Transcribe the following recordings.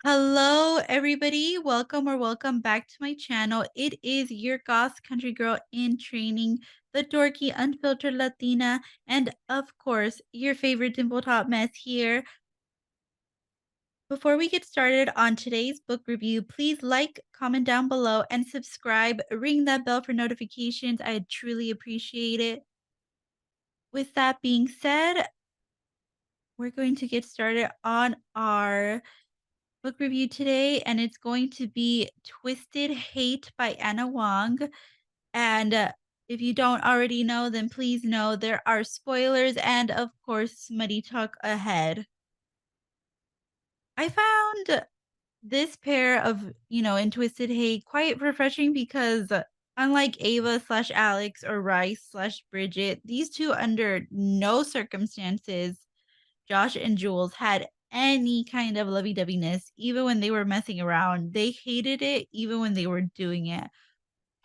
Hello, everybody. Welcome back to my channel. It is your Goth Country Girl in training, the dorky, unfiltered Latina, and of course, your favorite dimple top mess here. Before we get started on today's book review, please like, comment down below, and subscribe. Ring that bell for notifications. I truly appreciate it. With that being said, we're going to get started on our book review today, and it's going to be Twisted Hate by Anna Wong. And if you don't already know, then please know there are spoilers and, of course, smutty talk ahead. I found this pair of, in Twisted Hate quite refreshing because, unlike Ava slash Alex or Rice slash Bridget, these two, under no circumstances, Josh and Jules, had any kind of lovey-doveyness, even when they were messing around. They hated it even when they were doing it.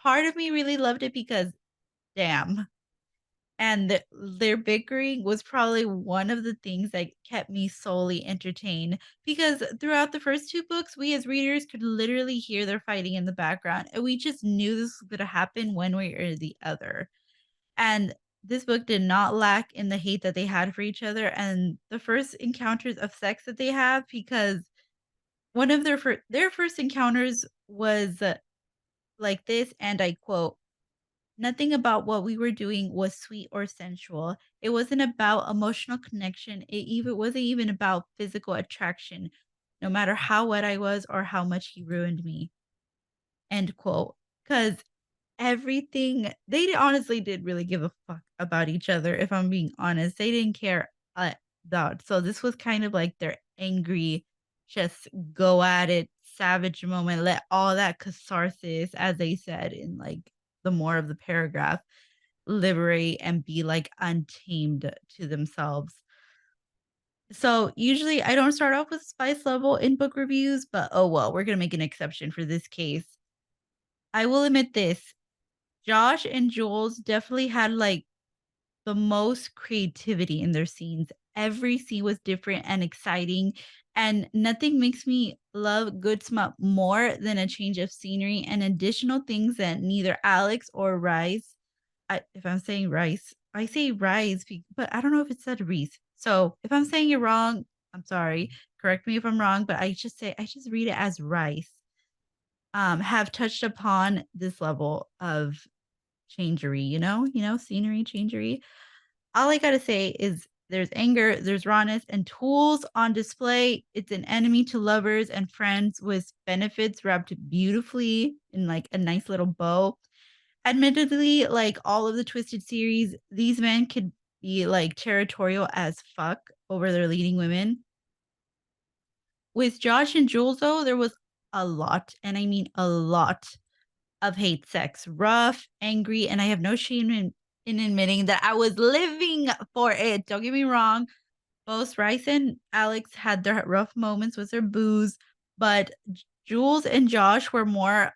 Part of me really loved it because, damn. And their bickering was probably one of the things that kept me solely entertained because throughout the first two books, we as readers could literally hear their fighting in the background, and we just knew this was going to happen one way or the other. And this book did not lack in the hate that they had for each other and the first encounters of sex that they have, because one of their first encounters was like this, and I quote, "Nothing about what we were doing was sweet or sensual. It wasn't about emotional connection. It even wasn't even about physical attraction, no matter how wet I was or how much he ruined me." End quote. Because everything honestly did really give a fuck about each other, if I'm being honest. They didn't care a dot. So this was kind of like their angry, just go at it, savage moment, let all that catharsis, as they said in like the more of the paragraph, liberate and be like untamed to themselves. So usually I don't start off with spice level in book reviews, but oh well, we're gonna make an exception for this case. I will admit this. Josh and Jules definitely had like the most creativity in their scenes. Every scene was different and exciting, and nothing makes me love good smut more than a change of scenery and additional things that neither Alex or Rice, if I'm saying Rice, I say Rice, but I don't know if it said Reese. So if I'm saying it wrong, I'm sorry. Correct me if I'm wrong, but I just read it as Rice. Have touched upon this level of changery, scenery changery. All I gotta say is there's anger, there's rawness, and tools on display. It's an enemy to lovers and friends with benefits wrapped beautifully in like a nice little bow. Admittedly, like all of the Twisted series, these men could be like territorial as fuck over their leading women. With Josh and Jules, though, there was a lot, and I mean a lot, of hate sex, rough, angry, and I have no shame in admitting that I was living for it. Don't get me wrong. Both Rice and Alex had their rough moments with their booze, but Jules and Josh were more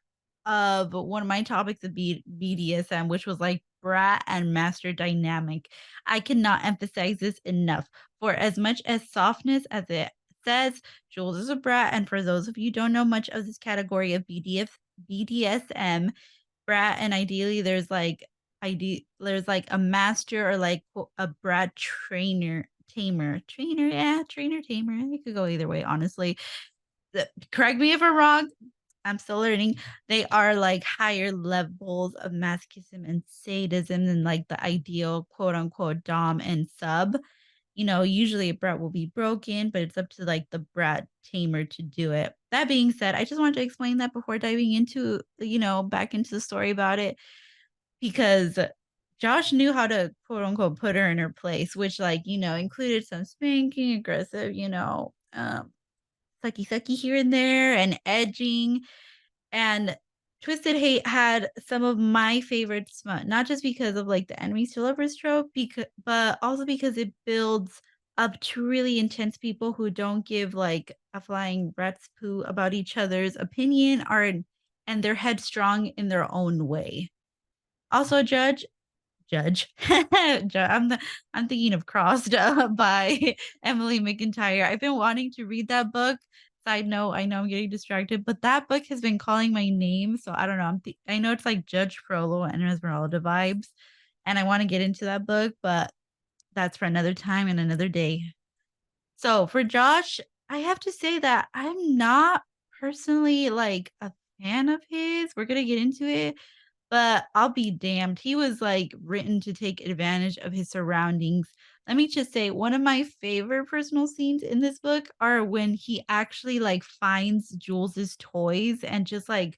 of one of my topics of BDSM, which was like brat and master dynamic. I cannot emphasize this enough. For as much as softness as it says, Jules is a brat, and for those of you who don't know much of this category of BDSM, brat, and ideally there's like a master or like a brat trainer, yeah, trainer tamer. It could go either way, honestly. Correct me if I'm wrong. I'm still learning. They are like higher levels of masochism and sadism than like the ideal quote unquote dom and sub. Usually a brat will be broken, but it's up to like the brat tamer to do it. That being said, I just wanted to explain that before diving into, back into the story about it, because Josh knew how to quote unquote put her in her place, which like, included some spanking, aggressive, sucky sucky here and there and edging. And Twisted Hate had some of my favorite smut, not just because of like the enemies to lovers trope, but also because it builds up to really intense people who don't give like a flying rat's poo about each other's opinion, are and they're headstrong in their own way. Also, Judge. I'm thinking of Crossed by Emily McIntyre. I've been wanting to read that book Side note, I know I'm getting distracted, but that book has been calling my name, so I don't know, I know it's like Judge Frollo and Esmeralda vibes, and I wanna get into that book, but that's for another time and another day. So, for Josh, I have to say that I'm not personally, like, a fan of his. We're gonna get into it, but I'll be damned. He was, like, written to take advantage of his surroundings. Let me just say, one of my favorite personal scenes in this book are when he actually, like, finds Jules's toys and just, like,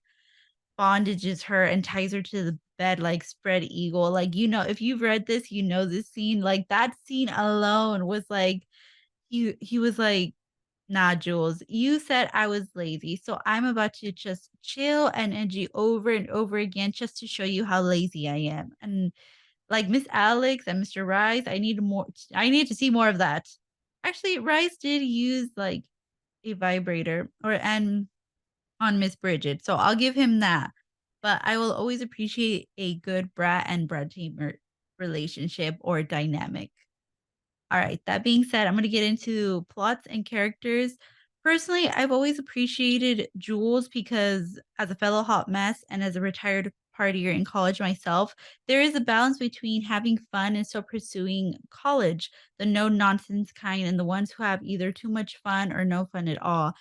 bondages her and ties her to the bed like spread eagle. Like, if you've read this, you know this scene. Like, that scene alone was like he was like, "Nah, Jules, you said I was lazy, so I'm about to just chill and edgy over and over again just to show you how lazy I am." And like Miss Alex and Mr. Rice, I need to see more of that. Actually, Rice did use like a vibrator and on Miss Bridget, so I'll give him that. But I will always appreciate a good brat and brat tamer relationship or dynamic. All right, that being said, I'm going to get into plots and characters. Personally, I've always appreciated Jules because, as a fellow hot mess and as a retired partier in college myself, there is a balance between having fun and still pursuing college, the no nonsense kind, and the ones who have either too much fun or no fun at all.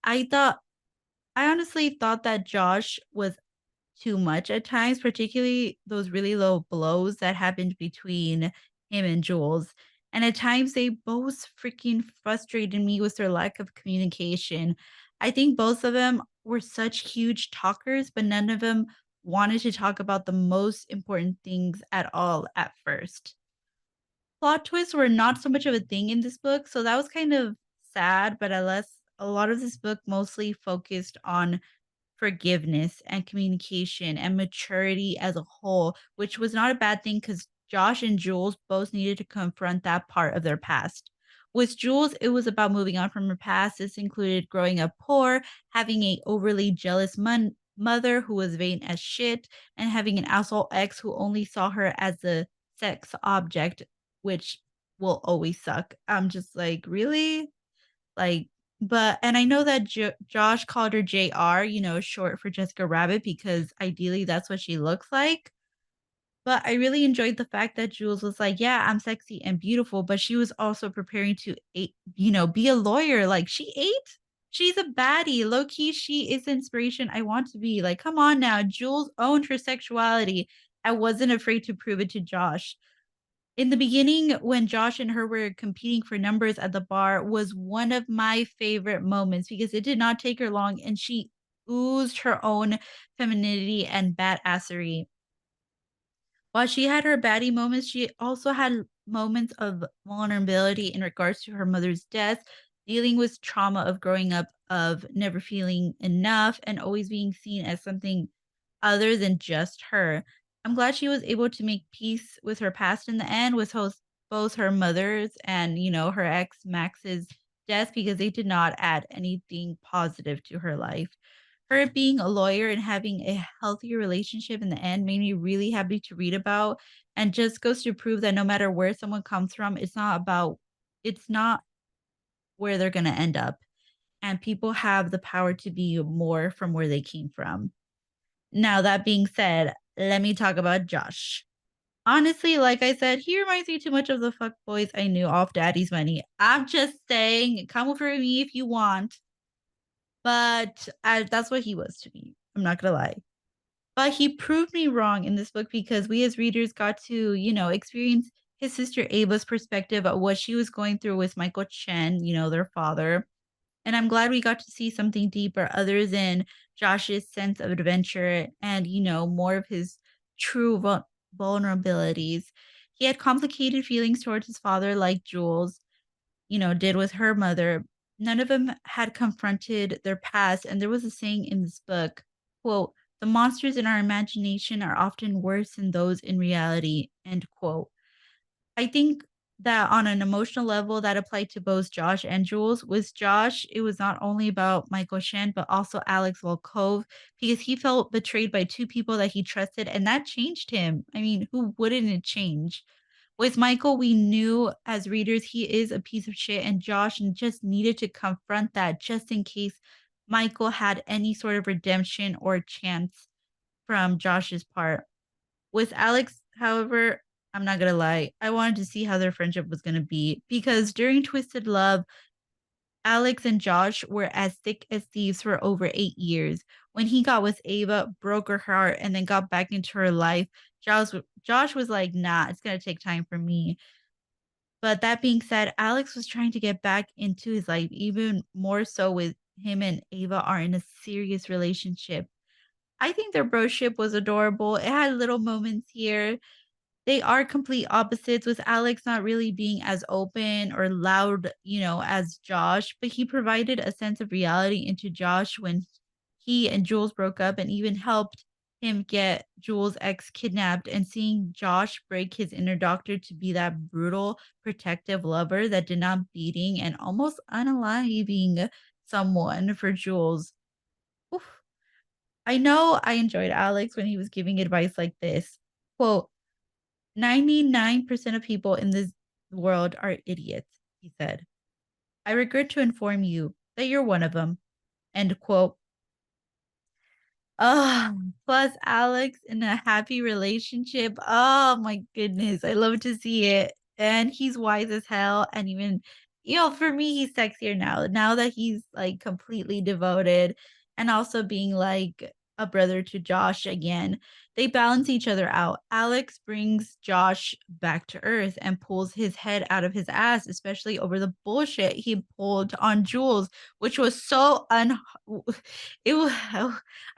I thought, I honestly thought that Josh was too much at times, particularly those really low blows that happened between him and Jules. And at times, they both freaking frustrated me with their lack of communication. I think both of them were such huge talkers, but none of them wanted to talk about the most important things at all at first. Plot twists were not so much of a thing in this book, so that was kind of sad, but alas, a lot of this book mostly focused on forgiveness and communication and maturity as a whole, which was not a bad thing because Josh and Jules both needed to confront that part of their past. With Jules, it was about moving on from her past. This included growing up poor, having a overly jealous mother who was vain as shit, and having an asshole ex who only saw her as a sex object, which will always suck. I'm just like, really? Like, but and I know that Josh called her JR, short for Jessica Rabbit because ideally that's what she looks like. But I really enjoyed the fact that Jules was like, "Yeah, I'm sexy and beautiful," but she was also preparing to be a lawyer. Like, she ate? She's a baddie. Low key, she is the inspiration I want to be. Like, come on now. Jules owned her sexuality. I wasn't afraid to prove it to Josh. In the beginning, when Josh and her were competing for numbers at the bar was one of my favorite moments because it did not take her long and she oozed her own femininity and badassery. While she had her baddie moments, she also had moments of vulnerability in regards to her mother's death, dealing with trauma of growing up, of never feeling enough, and always being seen as something other than just her. I'm glad she was able to make peace with her past in the end, with both her mother's and, her ex Max's death, because they did not add anything positive to her life. Her being a lawyer and having a healthy relationship in the end made me really happy to read about, and just goes to prove that no matter where someone comes from, it's not where they're gonna end up, and people have the power to be more from where they came from. Now that being said, let me talk about Josh. Honestly, like I said, he reminds me too much of the fuckboys I knew off Daddy's Money. I'm just saying, come over me if you want, but that's what he was to me. I'm not gonna lie. But he proved me wrong in this book because we as readers got to, experience his sister Ava's perspective of what she was going through with Michael Chen, their father. And I'm glad we got to see something deeper other than Josh's sense of adventure and, more of his true vulnerabilities. He had complicated feelings towards his father, like Jules, did with her mother. None of them had confronted their past, and there was a saying in this book, quote, "The monsters in our imagination are often worse than those in reality," end quote. I think that on an emotional level, that applied to both Josh and Jules. With Josh, it was not only about Michael Shen, but also Alex Volkov, because he felt betrayed by two people that he trusted, and that changed him. I mean, who wouldn't it change? With Michael, we knew as readers he is a piece of shit, and Josh just needed to confront that just in case Michael had any sort of redemption or chance from Josh's part. With Alex, however, I'm not gonna lie, I wanted to see how their friendship was gonna be because during Twisted Love, Alex and Josh were as thick as thieves for over 8 years. When he got with Ava, broke her heart, and then got back into her life, Josh was like, nah, it's gonna take time for me. But that being said, Alex was trying to get back into his life, even more so with him and Ava are in a serious relationship. I think their broship was adorable. It had little moments here. They are complete opposites, with Alex not really being as open or loud, as Josh, but he provided a sense of reality into Josh when he and Jules broke up and even helped him get Jules' ex kidnapped. And seeing Josh break his inner doctor to be that brutal, protective lover that did not beating and almost unaliving someone for Jules. Oof. I know I enjoyed Alex when he was giving advice like this. Quote, 99% of people in this world are idiots, he said. I regret to inform you that you're one of them. End quote. Oh, plus Alex in a happy relationship. Oh my goodness. I love to see it. And he's wise as hell. And even, for me, he's sexier now that he's like completely devoted and also being like a brother to Josh again. They balance each other out. Alex brings Josh back to earth and pulls his head out of his ass, especially over the bullshit he pulled on Jules, which was so it was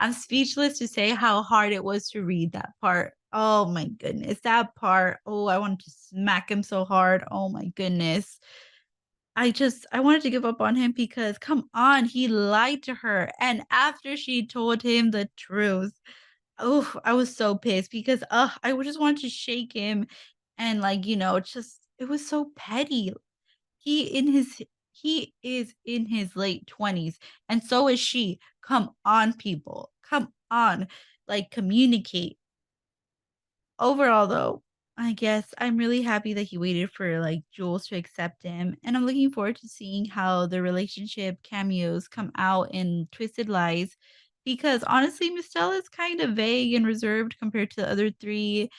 I'm speechless to say how hard it was to read that part. Oh my goodness. That part. Oh, I wanted to smack him so hard. Oh my goodness. I wanted to give up on him because come on, he lied to her. And after she told him the truth, oh, I was so pissed because I would just wanted to shake him and like, just it was so petty. He in his he is in his late 20s and so is she. Come on, people. Come on. Like communicate. Overall though, I guess I'm really happy that he waited for like Jules to accept him and I'm looking forward to seeing how the relationship cameos come out in Twisted Lies because honestly Miss Stella is kind of vague and reserved compared to the other three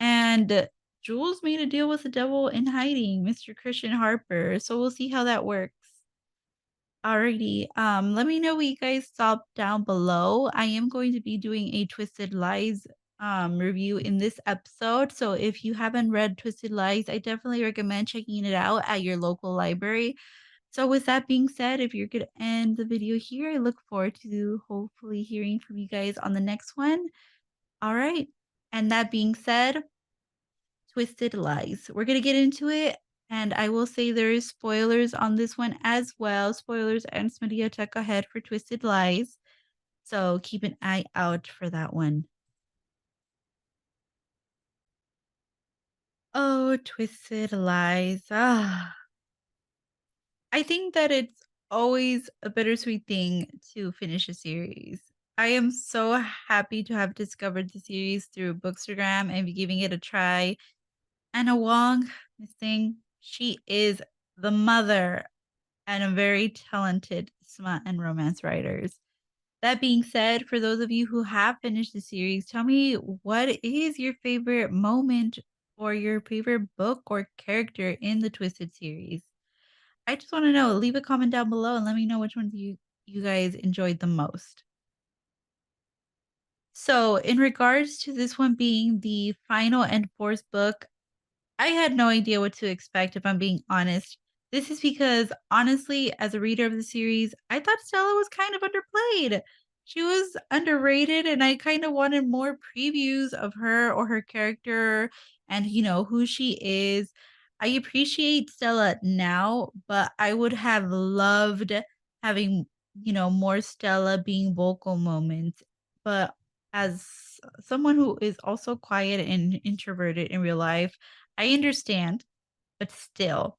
and Jules made a deal with the devil in hiding, Mr. Christian Harper. So we'll see how that works. Alrighty. Let me know what you guys thought down below. I am going to be doing a Twisted Lies review in this episode. So if you haven't read Twisted Lies, I definitely recommend checking it out at your local library. So with that being said, if you're gonna end the video here, I look forward to hopefully hearing from you guys on the next one. All right. And that being said, Twisted Lies. We're going to get into it. And I will say there is spoilers on this one as well. Spoilers and Smedioteca ahead for Twisted Lies. So keep an eye out for that one. Oh, Twisted Lies. I think that it's always a bittersweet thing to finish a series. I am so happy to have discovered the series through Bookstagram and be giving it a try. Anna Wong, Miss Thing, she is the mother and a very talented smut and romance writers. That being said, for those of you who have finished the series, tell me what is your favorite moment or your favorite book or character in the Twisted series? I just want to know. Leave a comment down below and let me know which ones you guys enjoyed the most. So, in regards to this one being the final and fourth book, I had no idea what to expect, if I'm being honest. This is because, honestly, as a reader of the series, I thought Stella was kind of underplayed. She was underrated, and I kind of wanted more previews of her or her character and, who she is. I appreciate Stella now, but I would have loved having, more Stella being vocal moments. But as someone who is also quiet and introverted in real life, I understand, but still.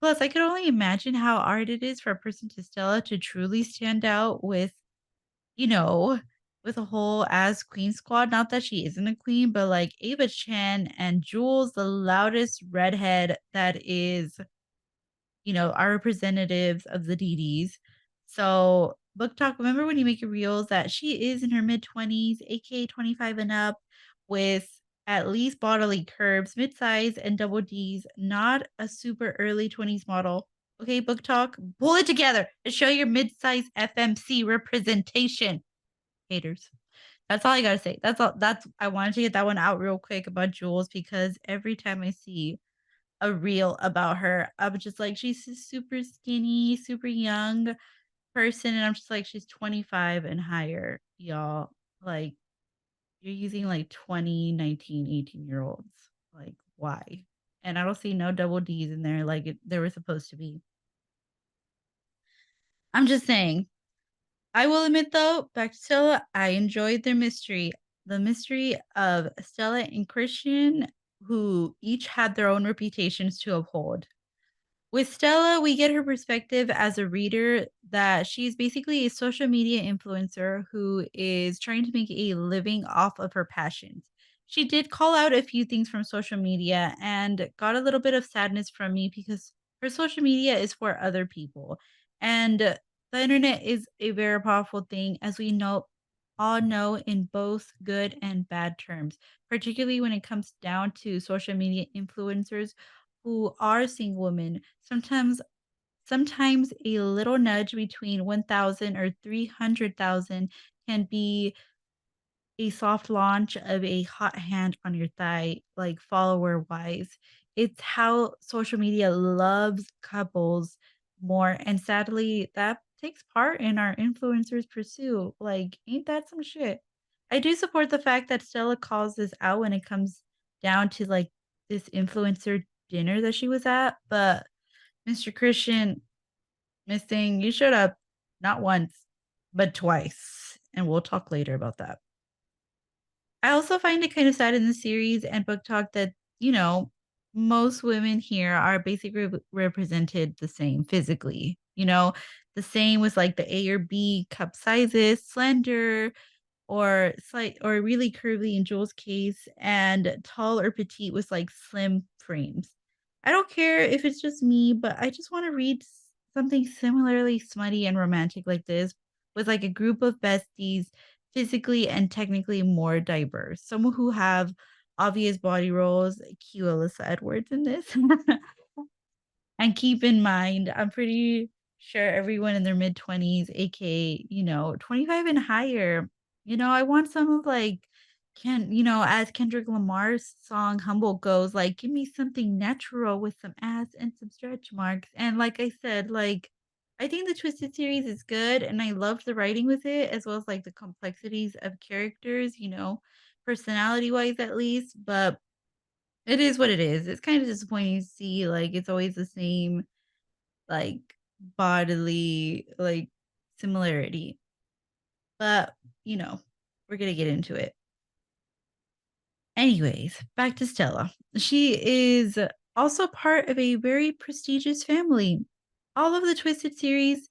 Plus, I could only imagine how hard it is for a person to Stella to truly stand out with, you know, with a whole as queen squad. Not that she isn't a queen, but like Ava Chen and Jules, the loudest redhead that is, our representatives of the DDs. So, Book Talk, remember when you make your reels that she is in her mid 20s, aka 25 and up, with at least bodily curves, mid size, and double Ds, not a super early 20s model. Okay, Book Talk, pull it together and show your mid size FMC representation. Haters. That's all I gotta say. That's all. I wanted to get that one out real quick about Jules because every time I see a reel about her, I'm just like, she's a super skinny, super young person, and I'm just like, she's 25 and higher, y'all. Like, you're using like 20, 19, 18-year-olds. Like, why? And I don't see no double D's in there like there were supposed to be. I'm just saying, I will admit though, back to Stella, I enjoyed their mystery. The mystery of Stella and Christian, who each had their own reputations to uphold. With Stella, we get her perspective as a reader that she's basically a social media influencer who is trying to make a living off of her passions. She did call out a few things from social media and got a little bit of sadness from me because her social media is for other people. And the internet is a very powerful thing, as we all know, in both good and bad terms, particularly when it comes down to social media influencers who are seeing women. Sometimes a little nudge between 1,000 or 300,000 can be a soft launch of a hot hand on your thigh, like follower wise. It's how social media loves couples more. And sadly, that takes part in our influencers' pursuit. Like, ain't that some shit? I do support the fact that Stella calls this out when it comes down to like this influencer dinner that she was at. But Mr. Christian, missing, you showed up not once, but twice. And we'll talk later about that. I also find it kind of sad in the series and book talk that, most women here are basically represented the same physically. The same with like the A or B cup sizes, slender, or slight or really curvy in Joel's case, and tall or petite with like slim frames. I don't care if it's just me, but I just want to read something similarly smutty and romantic like this with like a group of besties, physically and technically more diverse. Someone who have obvious body roles, cue Alyssa Edwards in this. And keep in mind, I'm pretty sure everyone in their mid 20s, aka, 25 and higher, I want some of like, as Kendrick Lamar's song Humble goes, like, give me something natural with some ass and some stretch marks. And like I said, like, I think the Twisted series is good and I loved the writing with it, as well as like the complexities of characters, personality wise at least. But it is what it is. It's kind of disappointing to see like it's always the same like bodily like similarity. But, you know, we're going to get into it. Anyways, back to Stella. She is also part of a very prestigious family. All of the Twisted series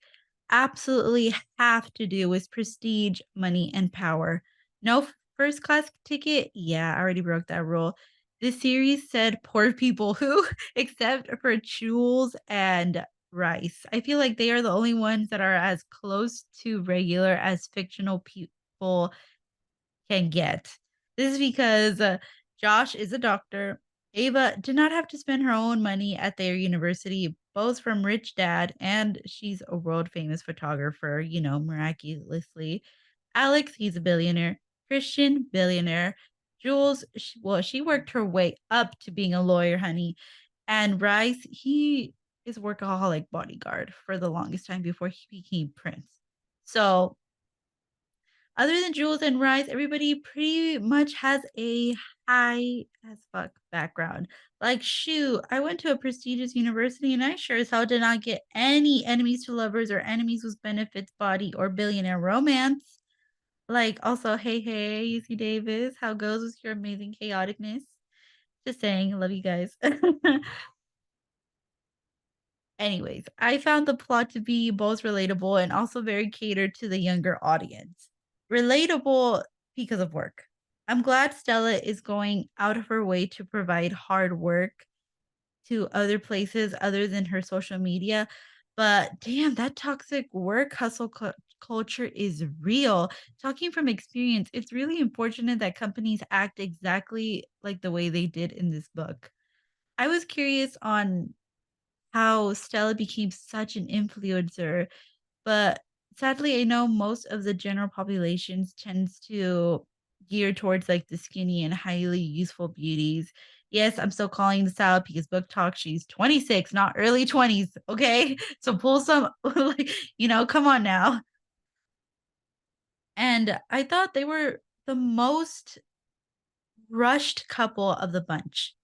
absolutely have to do with prestige, money, and power. No first class ticket. Yeah, I already broke that rule. This series said poor people who, except for Jules and Rice. I feel like they are the only ones that are as close to regular as fictional people can get. This is because Josh is a doctor. Ava did not have to spend her own money at their university, both from rich dad, and she's a world famous photographer, miraculously. Alex, he's a billionaire. Christian, billionaire. Jules, she worked her way up to being a lawyer, honey. And Rice, he is a workaholic bodyguard for the longest time before he became prince. So other than Jules and Rice, everybody pretty much has a high as fuck background. Like, shoot, I went to a prestigious university and I sure as hell did not get any enemies to lovers or enemies with benefits, body, or billionaire romance. Like, also, hey, UC Davis, how goes with your amazing chaoticness? Just saying, love you guys. Anyways, I found the plot to be both relatable and also very catered to the younger audience. relatable because of work. I'm glad Stella is going out of her way to provide hard work to other places other than her social media. But damn, that toxic work hustle culture is real. Talking from experience, it's really unfortunate that companies act exactly like the way they did in this book. I was curious on how Stella became such an influencer, but sadly, I know most of the general populations tends to gear towards like the skinny and highly useful beauties. Yes, I'm still calling this out because book talk, she's 26, not early 20s. Okay. So pull some, like, come on now. And I thought they were the most rushed couple of the bunch,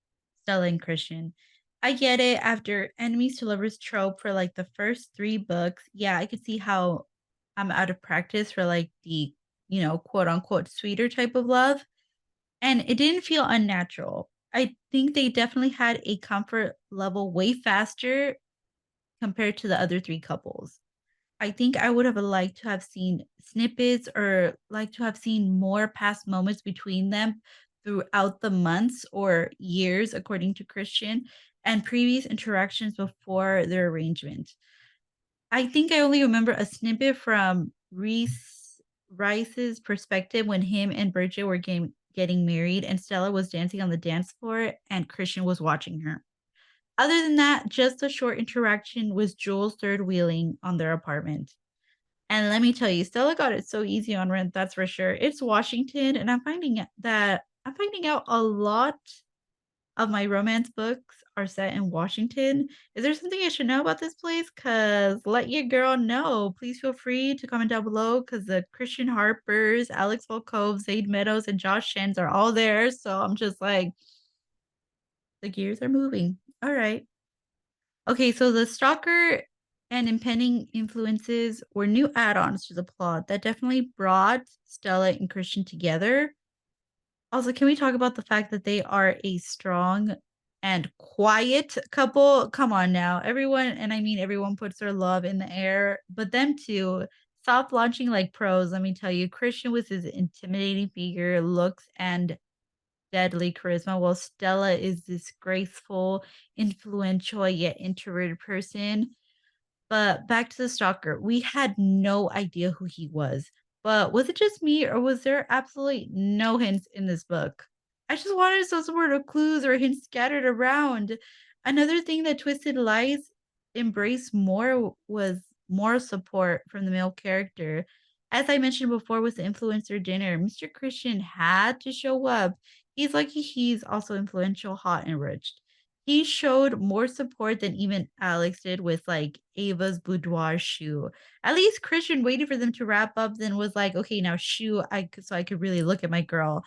Stella and Christian. I get it after enemies to lovers trope for like the first three books. Yeah, I could see how I'm out of practice for like the, quote unquote sweeter type of love. And it didn't feel unnatural. I think they definitely had a comfort level way faster compared to the other three couples. I think I would have liked to have seen snippets or like to have seen more past moments between them throughout the months or years, according to Christian, and previous interactions before their arrangement. I think I only remember a snippet from Rice's perspective when him and Bridget were getting married and Stella was dancing on the dance floor and Christian was watching her. Other than that, just a short interaction with Jules third wheeling on their apartment. And let me tell you, Stella got it so easy on rent, that's for sure. It's Washington, and I'm finding out a lot of my romance books are set in Washington. Is there something I should know about this place? Cause let your girl know. Please feel free to comment down below because the Christian Harpers, Alex Volkov, Zaid Meadows, and Josh Shens are all there. So I'm just like, the gears are moving. All right. Okay, so the stalker and impending influences were new add-ons to the plot that definitely brought Stella and Christian together. Also, can we talk about the fact that they are a strong and quiet couple? Come on now. Everyone, and I mean everyone puts their love in the air, but them too. Stop launching like pros. Let me tell you, Christian with his intimidating figure, looks, and deadly charisma, while Stella is this graceful, influential, yet introverted person. But back to the stalker, we had no idea who he was. But was it just me, or was there absolutely no hints in this book? I just wanted some sort of clues or hints scattered around. Another thing that Twisted Lies embraced more was moral support from the male character. As I mentioned before with the influencer dinner, Mr. Christian had to show up. He's lucky he's also influential, hot, and rich. He showed more support than even Alex did with like Ava's boudoir shoe. At least Christian waited for them to wrap up, then was like, okay, now shoe, so I could really look at my girl.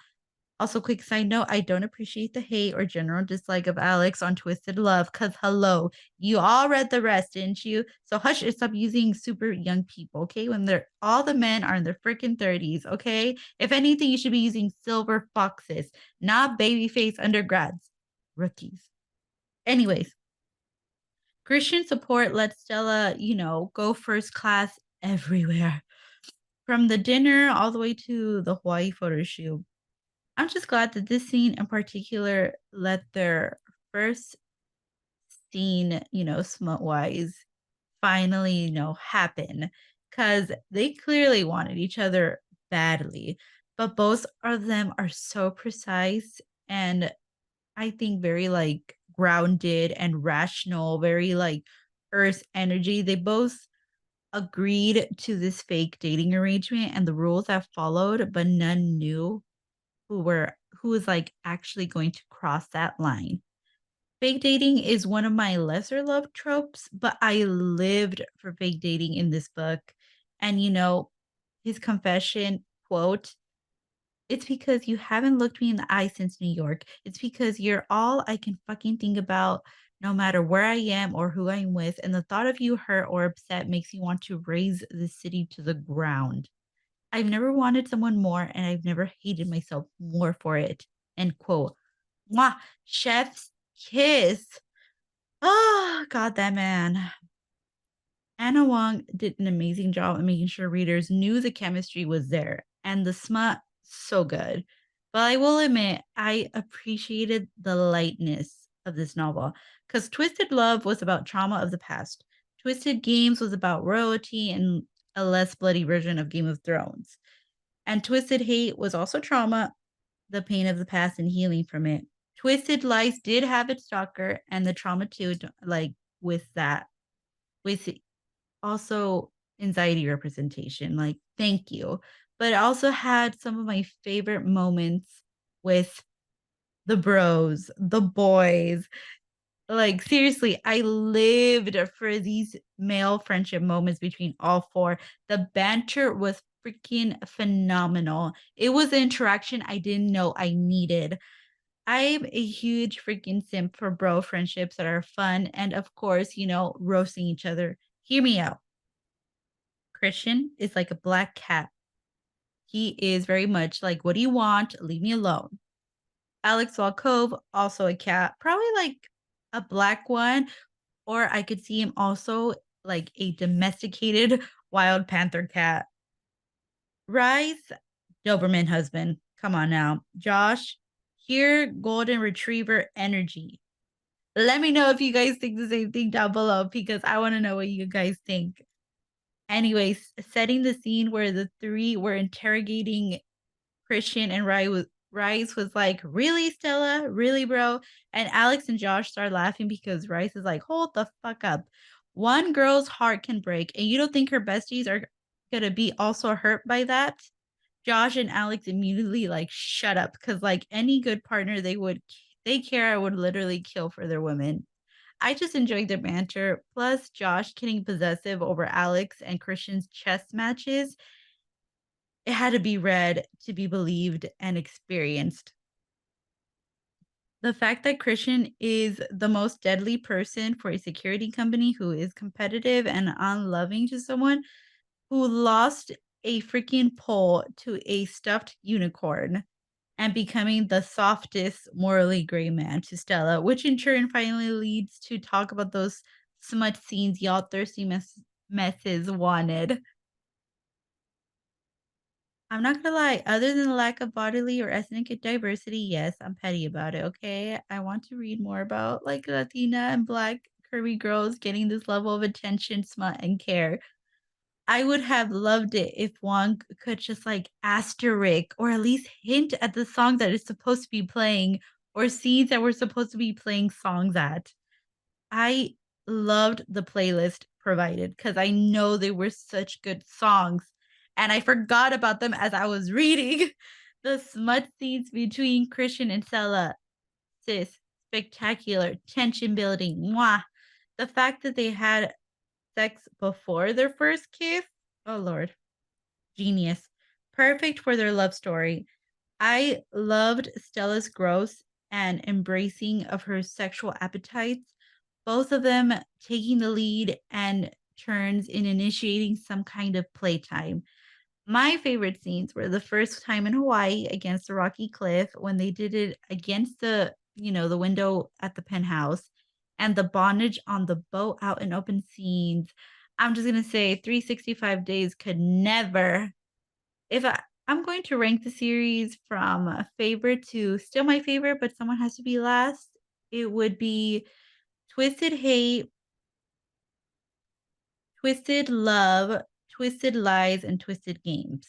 Also, quick side note, I don't appreciate the hate or general dislike of Alex on Twisted Love, because hello, you all read the rest, didn't you? So hush and stop using super young people, okay? When they're all the men are in their freaking 30s, okay? If anything, you should be using silver foxes, not babyface undergrads. Rookies. Anyways, Christian support lets Stella, go first class everywhere. From the dinner all the way to the Hawaii photo shoot. I'm just glad that this scene in particular let their first scene, smut wise, finally, happen. Cause they clearly wanted each other badly. But both of them are so precise and I think very like grounded and rational, very like earth energy. They both agreed to this fake dating arrangement and the rules that followed, but none knew who was like actually going to cross that line. Fake dating is one of my lesser loved tropes, but I lived for fake dating in this book. And his confession quote, it's because you haven't looked me in the eye since New York. It's because you're all I can fucking think about no matter where I am or who I'm with. And the thought of you hurt or upset makes me want to raise the city to the ground. I've never wanted someone more and I've never hated myself more for it. End quote. Mwah! Chef's kiss. Oh, God, that man. Anna Wong did an amazing job of making sure readers knew the chemistry was there. and the smut, so good. But I will admit, I appreciated the lightness of this novel because Twisted Love was about trauma of the past. Twisted Games was about royalty and a less bloody version of Game of Thrones. And Twisted Hate was also trauma, the pain of the past and healing from it. Twisted Lies did have its stalker and the trauma too, like with that, with also anxiety representation. Like, thank you. But it also had some of my favorite moments with the bros, the boys. Like, seriously, I lived for these male friendship moments between all four. The banter was freaking phenomenal. It was an interaction I didn't know I needed. I'm a huge freaking simp for bro friendships that are fun and, of course, roasting each other. Hear me out. Christian is like a black cat. He is very much like, "What do you want? Leave me alone." Alex Walkov, also a cat, probably like a black one, or I could see him also like a domesticated wild panther cat. Rice, Doberman husband. Come on now. Josh, here, golden retriever energy. Let me know if you guys think the same thing down below because I want to know what you guys think. Anyways, setting the scene where the three were interrogating Christian and Rice was like, "Really, Stella? Really, bro?" And Alex and Josh start laughing because Rice is like, "Hold the fuck up. One girl's heart can break, and you don't think her besties are gonna be also hurt by that?" Josh and Alex immediately like shut up because like any good partner they care I would literally kill for their women. I just enjoyed their banter. Plus, Josh getting possessive over Alex and Christian's chess matches. It had to be read to be believed and experienced. The fact that Christian is the most deadly person for a security company who is competitive and unloving to someone who lost a freaking pole to a stuffed unicorn and becoming the softest morally gray man to Stella, which in turn finally leads to talk about those smut scenes y'all thirsty messes wanted. I'm not gonna lie, other than the lack of bodily or ethnic diversity, yes, I'm petty about it, okay? I want to read more about like Latina and black curvy girls getting this level of attention, smut, and care. I would have loved it if one could just like asterisk or at least hint at the song that is supposed to be playing or scenes that we're supposed to be playing songs at. I loved the playlist provided because I know they were such good songs. And I forgot about them as I was reading. The smut scenes between Christian and Stella, sis, spectacular, tension building, mwah. The fact that they had sex before their first kiss, oh Lord, genius. Perfect for their love story. I loved Stella's growth and embracing of her sexual appetites, both of them taking the lead and turns in initiating some kind of playtime. My favorite scenes were the first time in Hawaii against the rocky cliff when they did it against the window at the penthouse and the bondage on the boat out in open scenes. I'm just going to say 365 days could never if I'm going to rank the series from a favorite to still my favorite, but someone has to be last, it would be Twisted Hate, Twisted Love, Twisted Lies, and Twisted Games.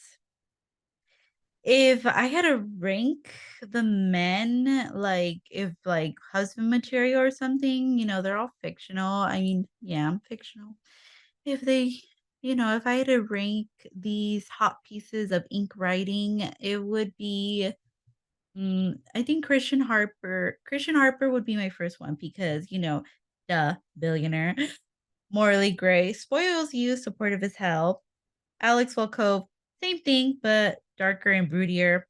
If I had to rank the men, like if like husband material or something, they're all fictional. I mean, yeah, I'm fictional. If they, if I had to rank these hot pieces of ink writing, it would be I think Christian Harper. Christian Harper would be my first one because, duh, billionaire. Morally gray, spoils you, supportive as hell. Alex Volkov, same thing, but darker and broodier.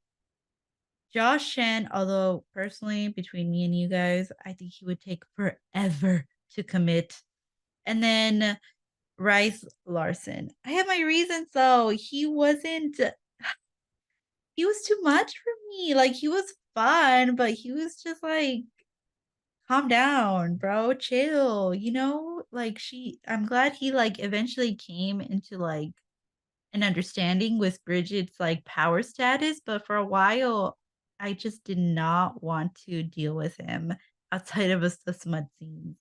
Josh Chen, although personally, between me and you guys, I think he would take forever to commit. And then Rice Larson. I have my reasons though. He was too much for me. Like he was fun, but he was just like calm down, bro, chill, like I'm glad he like eventually came into like and understanding with Bridget's, like, power status, but for a while, I just did not want to deal with him outside of the smut scenes.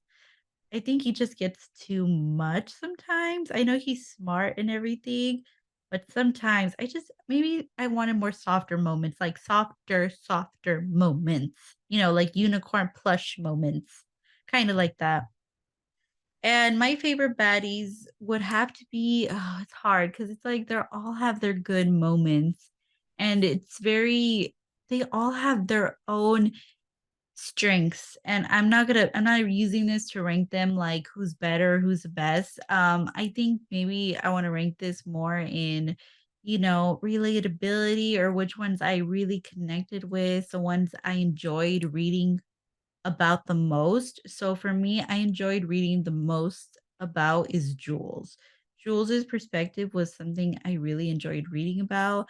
I think he just gets too much sometimes. I know he's smart and everything, but sometimes I just maybe I wanted more softer moments, like softer moments, like unicorn plush moments, kinda like that. And my favorite baddies would have to be it's hard because it's like they all have their good moments, and it's very they all have their own strengths, and I'm not using this to rank them like who's better, who's the best. I think maybe I wanna rank this more in, relatability or which ones I really connected with, the ones I enjoyed reading about the most. So for me, I enjoyed reading the most about is Jules. Jules's perspective was something I really enjoyed reading about.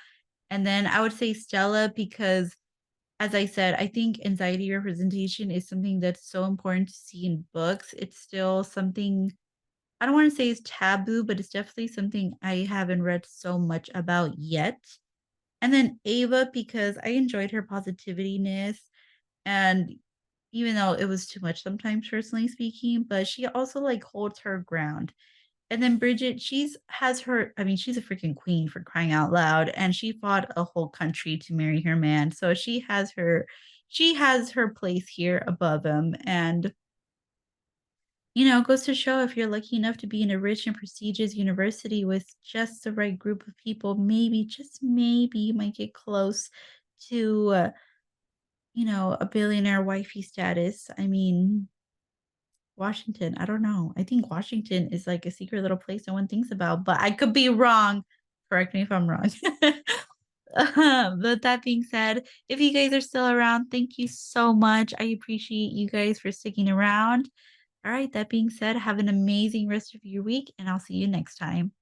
And then I would say Stella because as I said, I think anxiety representation is something that's so important to see in books. It's still something I don't want to say is taboo, but it's definitely something I haven't read so much about yet. And then Ava, because I enjoyed her positivitiness and even though it was too much sometimes, personally speaking, but she also like holds her ground. And then Bridget, she's a freaking queen for crying out loud, and she fought a whole country to marry her man. So she has her place here above him. And goes to show if you're lucky enough to be in a rich and prestigious university with just the right group of people, maybe, just maybe, you might get close to, a billionaire wifey status. I mean, Washington, I don't know. I think Washington is like a secret little place no one thinks about, but I could be wrong. Correct me if I'm wrong. But that being said, if you guys are still around, thank you so much. I appreciate you guys for sticking around. All right, that being said, have an amazing rest of your week, and I'll see you next time.